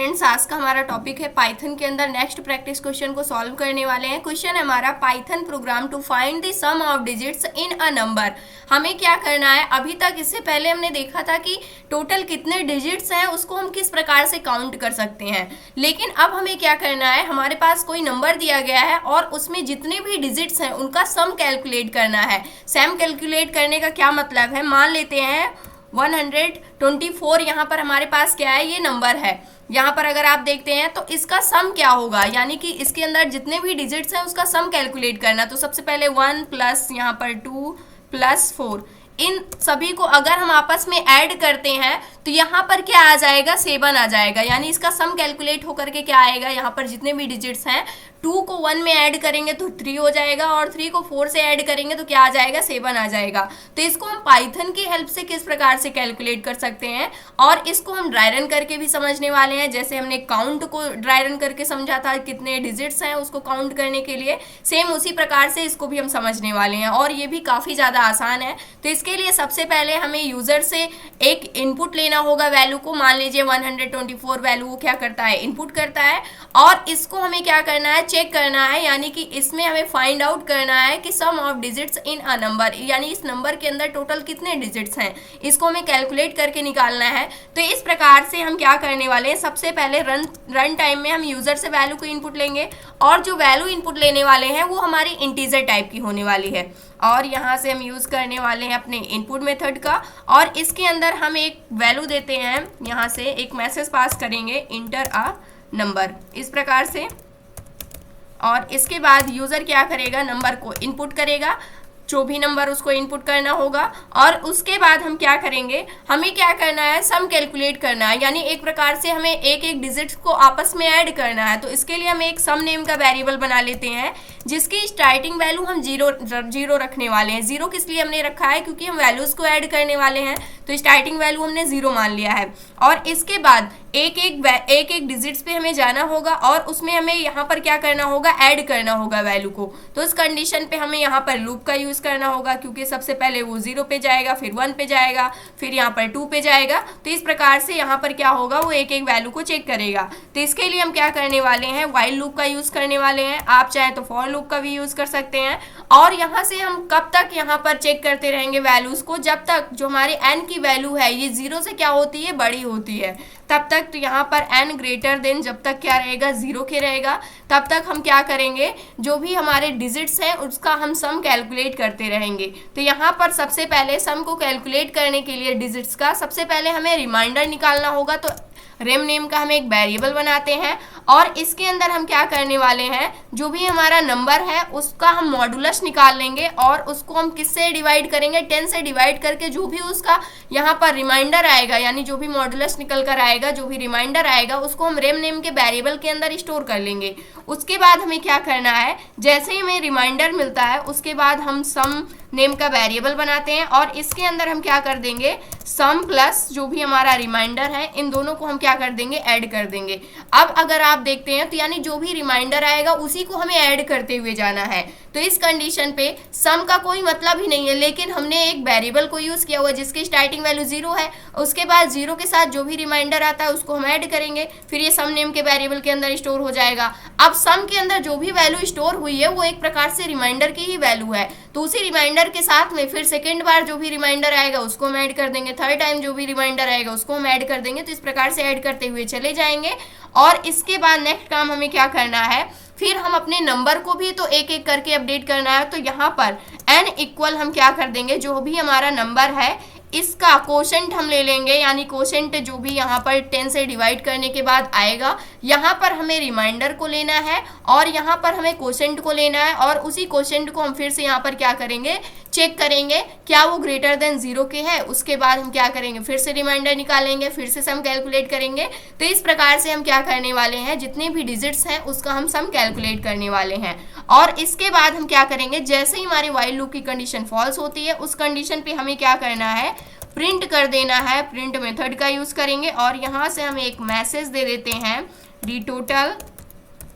Friends, आज का हमारा टॉपिक है पाइथन के अंदर नेक्स्ट प्रैक्टिस क्वेश्चन को सॉल्व करने वाले हैं। क्वेश्चन है हमारा Python program to find the sum of digits in a number. हमें क्या करना है, अभी तक इससे पहले हमने देखा था कि टोटल कितने डिजिट्स हैं उसको हम किस प्रकार से काउंट कर सकते हैं, लेकिन अब हमें क्या करना है, हमारे पास कोई नंबर दिया गया है और उसमें जितने भी डिजिट्स हैं उनका सम कैलकुलेट करना है। सम कैलकुलेट करने का क्या मतलब है, मान लेते हैं 124 यहाँ पर हमारे पास क्या है, ये नंबर है। यहाँ पर अगर आप देखते हैं तो इसका सम क्या होगा, यानी कि इसके अंदर जितने भी डिजिट्स हैं उसका सम कैलकुलेट करना। तो सबसे पहले 1 प्लस यहाँ पर 2 प्लस 4, इन सभी को अगर हम आपस में ऐड करते हैं तो यहाँ पर क्या आ जाएगा, 7 आ जाएगा। यानी इसका सम कैलकुलेट होकर के क्या आएगा, यहाँ पर जितने भी डिजिट्स हैं 2 को 1 में ऐड करेंगे तो 3 हो जाएगा और 3 को 4 से ऐड करेंगे तो क्या आ जाएगा, 7 आ जाएगा। तो इसको हम पाइथन की हेल्प से किस प्रकार से कैलकुलेट कर सकते हैं, और इसको हम ड्राई रन करके भी समझने वाले हैं। जैसे हमने काउंट को ड्राई रन करके समझा था, कितने डिजिट्स हैं उसको काउंट करने के लिए, सेम उसी प्रकार से इसको भी हम समझने वाले हैं, और ये भी काफ़ी ज़्यादा आसान है। तो इसके लिए सबसे पहले हमें यूज़र से एक इनपुट लेना होगा वैल्यू को। मान लीजिए 124 वैल्यू वो क्या करता है, इनपुट करता है, और इसको हमें क्या करना है, चेक करना है। यानी कि इसमें हमें फाइंड आउट करना है कि sum of digits in a number, यानी इस नंबर के अंदर टोटल कितने डिजिट्स हैं, इसको हमें कैलकुलेट करके निकालना है। तो इस प्रकार से हम क्या करने वाले हैं, सबसे पहले रन टाइम में हम यूजर से वैल्यू को इनपुट लेंगे, और जो वैल्यू इनपुट लेने वाले हैं वो हमारी इंटीजर टाइप की होने वाली है, और यहाँ से हम यूज़ करने वाले हैं अपने इनपुट मेथड का। और इसके अंदर हम एक वैल्यू देते हैं, यहाँ से एक मैसेज पास करेंगे, इंटर अ नंबर, इस प्रकार से। और इसके बाद यूज़र क्या करेगा, नंबर को इनपुट करेगा, जो भी नंबर उसको इनपुट करना होगा। और उसके बाद हम क्या करेंगे, हमें क्या करना है, सम कैलकुलेट करना है। यानी एक प्रकार से हमें एक एक डिजिट को आपस में ऐड करना है। तो इसके लिए हम एक सम नेम का वेरिएबल बना लेते हैं, जिसकी स्टार्टिंग वैल्यू हम जीरो रखने वाले हैं। जीरो किस लिए हमने रखा है, क्योंकि हम वैल्यूज़ को ऐड करने वाले हैं, तो स्टार्टिंग वैल्यू हमने 0 मान लिया है। और इसके बाद एक एक डिजिट्स पे हमें जाना होगा, और उसमें हमें यहाँ पर क्या करना होगा, ऐड करना होगा वैल्यू को। तो इस कंडीशन पे हमें यहाँ पर लूप का यूज़ करना होगा, क्योंकि सबसे पहले वो 0 पे जाएगा, फिर 1 पे जाएगा, फिर यहाँ पर 2 पे जाएगा। तो इस प्रकार से यहाँ पर क्या होगा, वो एक एक वैल्यू को चेक करेगा। तो इसके लिए हम क्या करने वाले हैं, व्हाइल लूप का यूज़ करने वाले हैं। आप चाहे तो फॉर लूप का भी यूज़ कर सकते हैं। और यहाँ से हम कब तक यहाँ पर चेक करते रहेंगे वैल्यूज़ को, जब तक जो हमारे n की वैल्यू है ये 0 से क्या होती है, बड़ी होती है, तब तक। तो यहाँ पर n ग्रेटर देन जब तक क्या रहेगा, 0 के रहेगा, तब तक हम क्या करेंगे, जो भी हमारे डिजिट्स हैं उसका हम सम कैलकुलेट करते रहेंगे। तो यहाँ पर सबसे पहले सम को कैलकुलेट करने के लिए डिजिट्स का सबसे पहले हमें रिमाइंडर निकालना होगा। तो रेम नेम का हम एक वेरिएबल बनाते हैं, और इसके अंदर हम क्या करने वाले हैं, जो भी हमारा नंबर है उसका हम मॉडुलस निकाल लेंगे, और उसको हम किससे डिवाइड करेंगे, 10 से डिवाइड करके जो भी उसका यहाँ पर रिमाइंडर आएगा, यानी जो भी मॉडुलस निकल कर आएगा, जो भी रिमाइंडर आएगा, उसको हम रेम नेम के वेरिएबल के अंदर स्टोर कर लेंगे। उसके बाद हमें क्या करना है, जैसे ही हमें रिमाइंडर मिलता है उसके बाद हम सम नेम का वेरिएबल बनाते हैं, और इसके अंदर हम क्या कर देंगे, सम प्लस जो भी हमारा रिमाइंडर है, इन दोनों को हम क्या कर देंगे, ऐड कर देंगे। अब अगर आप देखते हैं तो यानी जो भी रिमाइंडर आएगा उसी को हमें ऐड करते हुए जाना है। तो इस कंडीशन पे सम का कोई मतलब ही नहीं है, लेकिन हमने एक वेरिएबल को यूज़ किया हुआ जिसकी स्टार्टिंग वैल्यू 0 है, उसके बाद 0 के साथ जो भी रिमाइंडर आता है उसको हम ऐड करेंगे, फिर ये सम नेम के वेरिएबल के अंदर स्टोर हो जाएगा। अब सम के अंदर जो भी वैल्यू स्टोर हुई है वो एक प्रकार से रिमाइंडर की ही वैल्यू है, तो उसी रिमाइंडर के साथ में फिर सेकेंड बार जो भी रिमाइंडर आएगा उसको हम ऐड कर देंगे, थर्ड टाइम जो भी रिमाइंडर आएगा उसको हम ऐड कर देंगे। तो इस प्रकार से ऐड करते हुए चले जाएंगे। और इसके बाद नेक्स्ट काम हमें क्या करना है, फिर हम अपने नंबर को भी तो एक एक करके अपडेट करना है। तो यहाँ पर n इक्वल हम क्या कर देंगे, जो भी हमारा नंबर है इसका कोशेंट हम ले लेंगे, यानी कोशेंट जो भी यहाँ पर 10 से डिवाइड करने के बाद आएगा, यहाँ पर हमें रिमाइंडर को लेना है और यहाँ पर हमें कोशेंट को लेना है, और उसी कोशेंट को हम फिर से यहाँ पर क्या करेंगे, चेक करेंगे क्या वो ग्रेटर देन 0 के है। उसके बाद हम क्या करेंगे, फिर से रिमाइंडर निकालेंगे, फिर से सम कैलकुलेट करेंगे। तो इस प्रकार से हम क्या करने वाले हैं, जितने भी डिजिट्स हैं उसका हम सम कैलकुलेट करने वाले हैं। और इसके बाद हम क्या करेंगे, जैसे ही हमारे व्हाइल लूप की कंडीशन फॉल्स होती है उस कंडीशन पे हमें क्या करना है, प्रिंट कर देना है। प्रिंट मेथड का यूज़ करेंगे, और यहाँ से हम एक मैसेज दे देते हैं, डी टोटल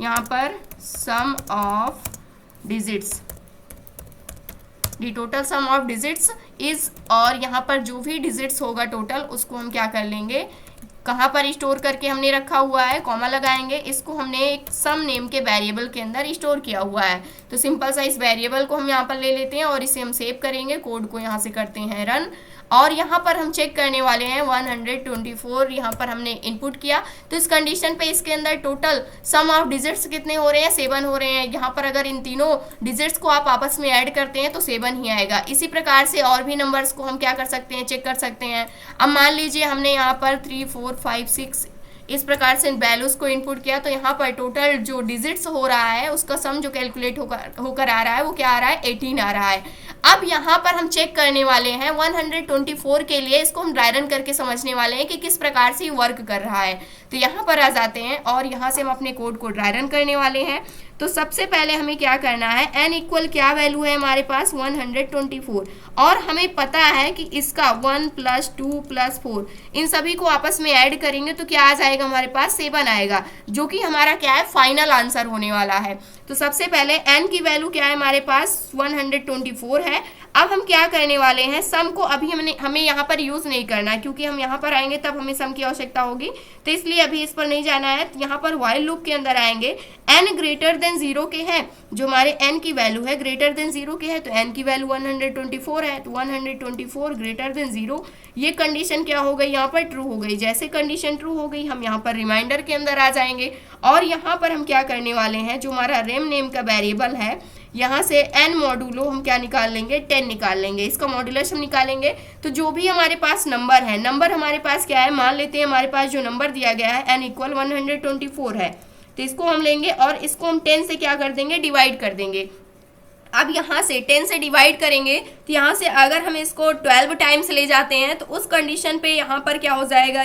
यहाँ पर sum of digits, the total sum of digits is, और यहाँ पर जो भी डिजिट्स होगा टोटल उसको हम क्या कर लेंगे, कहाँ पर स्टोर करके हमने रखा हुआ है, कॉमा लगाएंगे, इसको हमने एक सम नेम के वेरिएबल के अंदर स्टोर किया हुआ है। तो सिंपल सा इस वेरिएबल को हम यहाँ पर ले लेते हैं और इसे हम सेव करेंगे, कोड को यहाँ से करते हैं रन, और यहाँ पर हम चेक करने वाले हैं 124 यहाँ पर हमने इनपुट किया। तो इस कंडीशन पे इसके अंदर टोटल सम ऑफ डिजिट्स कितने हो रहे हैं, 7 हो रहे हैं। यहाँ पर अगर इन तीनों डिजिट्स को आप आपस में ऐड करते हैं तो 7 ही आएगा। इसी प्रकार से और भी नंबर्स को हम क्या कर सकते हैं, चेक कर सकते हैं। अब मान लीजिए हमने यहाँ पर 3 4 5 6 इस प्रकार से वैल्यूज को इनपुट किया, तो यहाँ पर टोटल जो डिजिट्स हो रहा है उसका सम जो कैलकुलेट होकर आ रहा है वो क्या आ रहा है, 18 आ रहा है। अब यहाँ पर हम चेक करने वाले हैं 124 के लिए, इसको हम ड्राई रन करके समझने वाले हैं कि किस प्रकार से वर्क कर रहा है। तो यहाँ पर आ जाते हैं और यहाँ से हम अपने कोड को ड्राई रन करने वाले हैं। तो सबसे पहले हमें क्या करना है, n इक्वल क्या वैल्यू है हमारे पास 124, और हमें पता है कि इसका 1 + 2 + 4 इन सभी को आपस में ऐड करेंगे तो क्या आ जाएगा हमारे पास, 7 आएगा, जो कि हमारा क्या है, फाइनल आंसर होने वाला है। तो सबसे पहले n की वैल्यू क्या है हमारे पास 124 है। अब हम क्या करने वाले हैं, सम को अभी हमें यहाँ पर यूज नहीं करना, क्योंकि हम यहाँ पर आएंगे तब हमें सम की आवश्यकता होगी, तो इसलिए अभी इस पर नहीं जाना है। यहाँ पर व्हाइल लूप के अंदर आएंगे, n ग्रेटर देन 0 के हैं, जो हमारे n की वैल्यू है ग्रेटर देन 0 के है, तो n की वैल्यू 124 है, तो 124 ग्रेटर देन 0, ये कंडीशन क्या हो गई, यहाँ पर ट्रू हो गई। जैसे कंडीशन ट्रू हो गई हम यहाँ पर रिमाइंडर के अंदर आ जाएंगे, और यहाँ पर हम क्या करने वाले हैं, जो हमारा रेम नेम का वेरिएबल है, यहाँ से n मॉड्यूलो हम क्या निकाल लेंगे, 10 निकाल लेंगे, इसका मॉड्यूलस हम निकालेंगे। तो जो भी हमारे पास नंबर है, नंबर हमारे पास क्या है, मान लेते हैं हमारे पास जो नंबर दिया गया है n इक्वल 124 है, तो इसको हम लेंगे और इसको हम 10 से क्या कर देंगे, डिवाइड कर देंगे। अब यहाँ से 10 से डिवाइड करेंगे तो यहाँ से अगर हम इसको 12 टाइम्स ले जाते हैं तो उस कंडीशन पे यहाँ पर क्या हो जाएगा,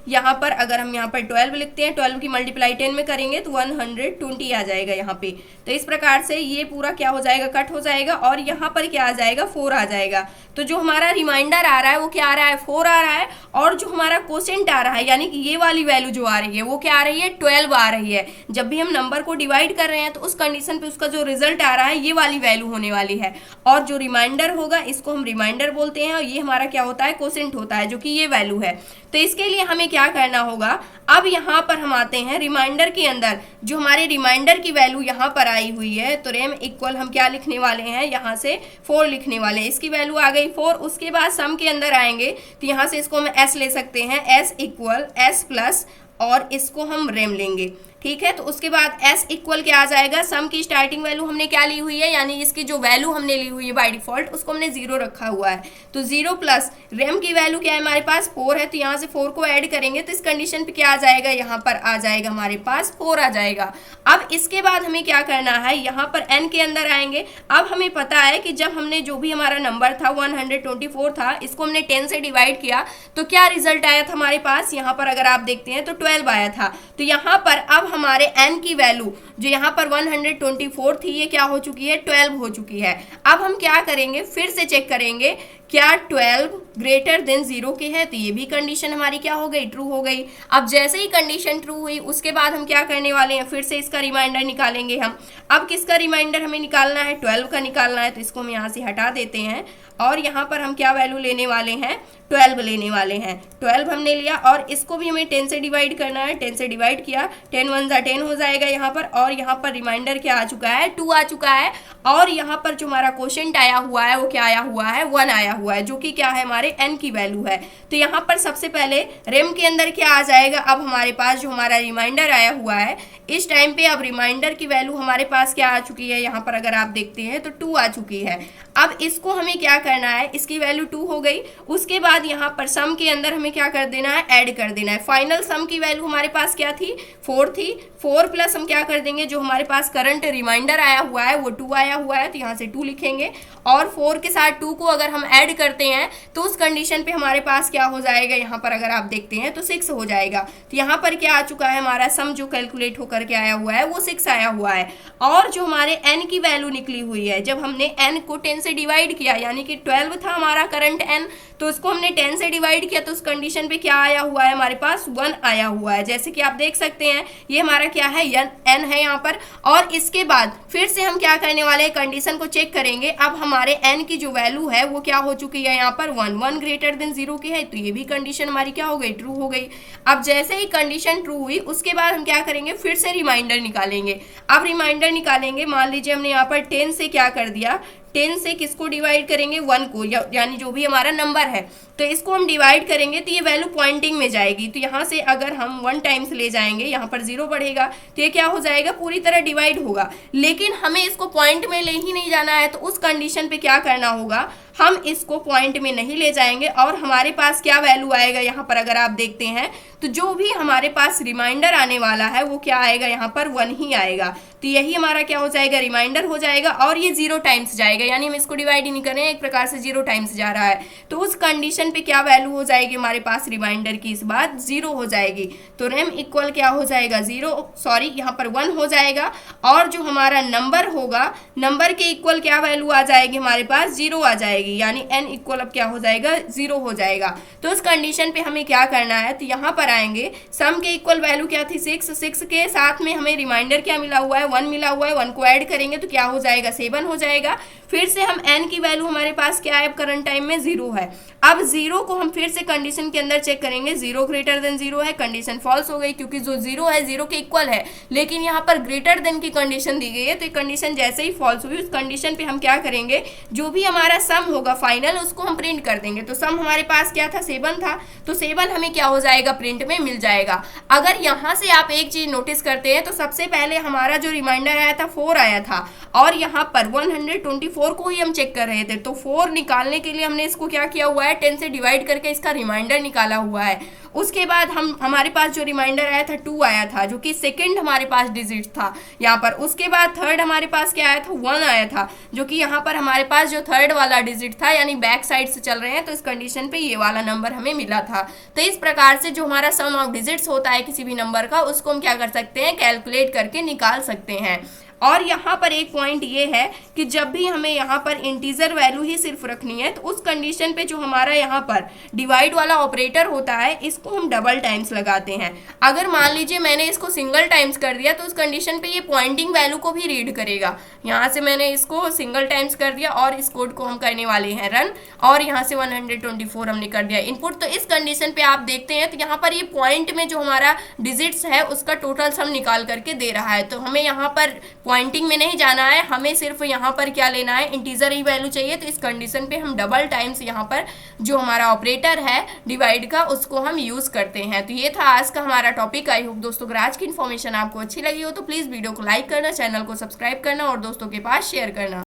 यहाँ पर अगर हम यहाँ पर 12 लिखते हैं, 12 की मल्टीप्लाई 10 में करेंगे तो 120 आ जाएगा यहाँ पे। तो इस प्रकार से ये पूरा क्या हो जाएगा, कट हो जाएगा, और यहाँ पर क्या आ जाएगा, 4 आ जाएगा। तो जो हमारा रिमाइंडर आ रहा है वो क्या आ रहा है, 4 आ रहा है, और जो हमारा क्वोशेंट आ रहा है यानी कि ये वाली वैल्यू जो आ रही है वो क्या आ रही है, 12 आ रही है। जब भी हम नंबर को डिवाइड कर रहे हैं तो उस कंडीशन पे उसका जो रिजल्ट आ रहा है ये वाली वैल्यू होने वाली है, और जो रिमाइंडर होगा इसको हम रिमाइंडर बोलते हैं, और ये हमारा क्या होता है, क्वोशेंट होता है, जो कि ये वैल्यू है। तो इसके लिए हमें क्या करना होगा, अब यहाँ पर हम आते हैं रिमाइंडर के अंदर, जो हमारे रिमाइंडर की वैल्यू यहाँ पर आई हुई है, तो रेम इक्वल हम क्या लिखने वाले हैं, यहाँ से 4 लिखने वाले हैं, इसकी वैल्यू आ गई 4। उसके बाद सम के अंदर आएंगे तो यहाँ से इसको हम s ले सकते हैं, s इक्वल s प्लस, और इसको हम रेम लेंगे, ठीक है। तो उसके बाद s इक्वल क्या आ जाएगा, सम की स्टार्टिंग वैल्यू हमने क्या ली हुई है, यानी इसकी जो वैल्यू हमने ली हुई है बाय डिफॉल्ट उसको हमने 0 रखा हुआ है, तो 0 प्लस रेम की वैल्यू क्या है हमारे पास 4 है, तो यहाँ से 4 को ऐड करेंगे तो इस कंडीशन पे क्या आ जाएगा, यहाँ पर आ जाएगा हमारे पास 4 आ जाएगा। अब इसके बाद हमें क्या करना है, यहाँ पर n के अंदर आएंगे। अब हमें पता है कि जब हमने जो भी हमारा नंबर था 124 था, इसको हमने 10 से डिवाइड किया तो क्या रिजल्ट आया था हमारे पास, यहाँ पर अगर आप देखते हैं तो 12 आया था। तो यहाँ पर अब हमारे n की वैल्यू जो यहाँ पर 124 थी ये क्या हो चुकी है, 12 हो चुकी है। अब हम क्या करेंगे, फिर से चेक करेंगे क्या 12 ग्रेटर देन 0 के है, तो ये भी कंडीशन हमारी क्या हो गई, ट्रू हो गई। अब जैसे ही कंडीशन ट्रू हुई उसके बाद हम क्या करने वाले हैं, फिर से इसका रिमाइंडर निकालेंगे हम। अब किसका रिमाइंडर हमें निकालना है, 12 का निकालना है, तो इसको हम यहाँ से हटा देते हैं, और यहाँ पर हम क्या वैल्यू लेने वाले हैं, 12 लेने वाले हैं। 12 हमने लिया और इसको भी हमें 10 से डिवाइड करना है, 10 से डिवाइड किया, 10 1 जा 10 हो जाएगा यहाँ पर, और यहाँ पर रिमाइंडर क्या आ चुका है, 2 आ चुका है, और यहाँ पर जो हमारा क्वोशेंट आया हुआ है वो क्या आया हुआ है, 1 आया हुआ है, जो कि क्या है हमारे n की वैल्यू है। तो यहाँ पर सबसे पहले रेम के अंदर क्या आ जाएगा, अब हमारे पास जो हमारा रिमाइंडर आया हुआ है इस टाइम पे, अब रिमाइंडर की वैल्यू हमारे पास क्या आ चुकी है, यहाँ पर अगर आप देखते हैं तो 2 आ चुकी है। अब इसको हमें क्या करना है, इसकी वैल्यू 2 हो गई। उसके बाद यहाँ पर सम के अंदर हमें क्या कर देना है, ऐड कर देना है। फाइनल सम की वैल्यू हमारे पास क्या थी, 4 थी, 4 प्लस हम क्या कर देंगे, जो हमारे पास करंट रिमाइंडर आया हुआ है वो 2 आया हुआ है, तो यहाँ से 2 लिखेंगे, और 4 के साथ 2 को अगर हम ऐड करते हैं तो उस कंडीशन पे हमारे पास क्या हो जाएगा, यहाँ पर अगर आप देखते हैं तो 6 हो जाएगा। तो यहाँ पर क्या आ चुका है, हमारा सम जो कैलकुलेट होकर के आया हुआ है वो 6 आया हुआ है। और जो हमारे n की वैल्यू निकली हुई है, जब हमने n को 10 से डिवाइड किया, यानी कि 12 था हमारा करंट n, तो उसको हमने 10 से डिवाइड किया तो उस कंडीशन पे क्या आया हुआ है, हमारे पास 1 आया हुआ है। जैसे कि आप देख सकते हैं ये हमारा क्या है, n है यहाँ पर। और इसके बाद फिर से हम क्या करने वाले हैं, कंडीशन को चेक करेंगे। अब हमारे n की जो वैल्यू है वो क्या हो चुकी है यहाँ पर 1 ग्रेटर देन 0 की है, तो ये भी कंडीशन हमारी क्या हो गई, ट्रू हो गई। अब जैसे ही कंडीशन ट्रू हुई उसके बाद हम क्या करेंगे, फिर से रिमाइंडर निकालेंगे। अब रिमाइंडर निकालेंगे, मान लीजिए हमने यहाँ पर 10 से क्या कर दिया, 10 से किसको डिवाइड करेंगे, 1 को, यानी जो भी हमारा नंबर है तो इसको हम डिवाइड करेंगे तो ये वैल्यू पॉइंटिंग में जाएगी। तो यहाँ से अगर हम 1 टाइम्स ले जाएंगे, यहाँ पर 0 बढ़ेगा तो ये क्या हो जाएगा, पूरी तरह डिवाइड होगा। लेकिन हमें इसको पॉइंट में ले ही नहीं जाना है, तो उस कंडीशन पे क्या करना होगा, हम इसको पॉइंट में नहीं ले जाएंगे और हमारे पास क्या वैल्यू आएगा यहाँ पर, अगर आप देखते हैं तो जो भी हमारे पास रिमाइंडर आने वाला है वो क्या आएगा, यहाँ पर 1 ही आएगा। तो यही हमारा क्या हो जाएगा, रिमाइंडर हो जाएगा और ये 0 टाइम्स जाएगा, यानी हम इसको डिवाइड ही नहीं कर रहे हैं, एक प्रकार से 0 टाइम्स जा रहा है। तो उस कंडीशन पे क्या वैल्यू हो जाएगी हमारे पास रिमाइंडर की, इस बार 0 हो जाएगी। तो रेम इक्वल क्या हो जाएगा, 0 सॉरी यहाँ पर 1 हो जाएगा। और जो हमारा नंबर होगा, नंबर के इक्वल क्या वैल्यू आ जाएगी हमारे पास, 0 आ जाएगी, यानी n इक्वल अब क्या हो जाएगा, 0 हो जाएगा। तो उस कंडीशन पे हमें क्या करना है, तो यहाँ पर आएंगे, सम के इक्वल वैल्यू क्या थी 6 के साथ में हमें रिमाइंडर क्या मिला हुआ है, 1 मिला हुआ है, 1 को ऐड करेंगे तो क्या हो जाएगा, 7 हो जाएगा। फिर से हम n की वैल्यू हमारे पास क्या है, अब करंट टाइम में 0 है। अब 0 को हम फिर से कंडीशन के अंदर चेक करेंगे, 0 ग्रेटर देन 0 है, कंडीशन फॉल्स हो गई क्योंकि जो 0 है 0 के इक्वल है, लेकिन यहाँ पर ग्रेटर देन की कंडीशन दी गई है। तो कंडीशन जैसे ही फॉल्स हुई उस कंडीशन पे हम क्या करेंगे, जो भी हमारा सम होगा फाइनल उसको हम प्रिंट कर देंगे। तो सम हमारे पास क्या था, 7 था, तो 7 हमें क्या हो जाएगा, प्रिंट में मिल जाएगा। अगर यहाँ से आप एक चीज नोटिस करते हैं तो सबसे पहले हमारा जो रिमाइंडर आया था 4 आया था और यहाँ पर 124 को ही हम चेक कर रहे थे। तो 4 निकालने के लिए हमने इसको क्या किया हुआ है, 10 से डिवाइड करके इसका रिमाइंडर निकाला हुआ है। उसके बाद हमारे पास जो रिमाइंडर आया था 2 आया था, जो कि सेकंड हमारे पास डिजिट था यहाँ पर। उसके बाद थर्ड हमारे पास क्या आया था, 1 आया था, जो कि यहाँ पर हमारे पास जो थर्ड वाला डिजिट था, यानी बैक साइड से चल रहे हैं तो इस कंडीशन पे ये वाला नंबर हमें मिला था। तो इस प्रकार से जो हमारा सम ऑफ डिजिट्स होता है किसी भी नंबर का, उसको हम क्या कर सकते हैं, कैलकुलेट करके निकाल सकते हैं। और यहाँ पर एक पॉइंट ये है कि जब भी हमें यहाँ पर इंटीजर वैल्यू ही सिर्फ रखनी है तो उस कंडीशन पे जो हमारा यहाँ पर डिवाइड वाला ऑपरेटर होता है इसको हम डबल टाइम्स लगाते हैं। अगर मान लीजिए मैंने इसको सिंगल टाइम्स कर दिया तो उस कंडीशन पे ये पॉइंटिंग वैल्यू को भी रीड करेगा। यहाँ से मैंने इसको सिंगल टाइम्स कर दिया और इस कोड को हम करने वाले हैं रन, और यहाँ से 124 हमने कर दिया इनपुट। तो इस कंडीशन पे आप देखते हैं तो यहाँ पर ये पॉइंट में जो हमारा डिजिट्स है उसका टोटल सम निकाल करके दे रहा है। तो हमें यहाँ पर पॉइंटिंग में नहीं जाना है, हमें सिर्फ यहाँ पर क्या लेना है, इंटीजर ही वैल्यू चाहिए। तो इस कंडीशन पे हम डबल टाइम्स यहाँ पर जो हमारा ऑपरेटर है डिवाइड का उसको हम यूज करते हैं। तो ये था आज का हमारा टॉपिक। आई होप दोस्तों अगर आज की इन्फॉर्मेशन आपको अच्छी लगी हो तो प्लीज वीडियो को लाइक करना, चैनल को सब्सक्राइब करना और दोस्तों के पास शेयर करना।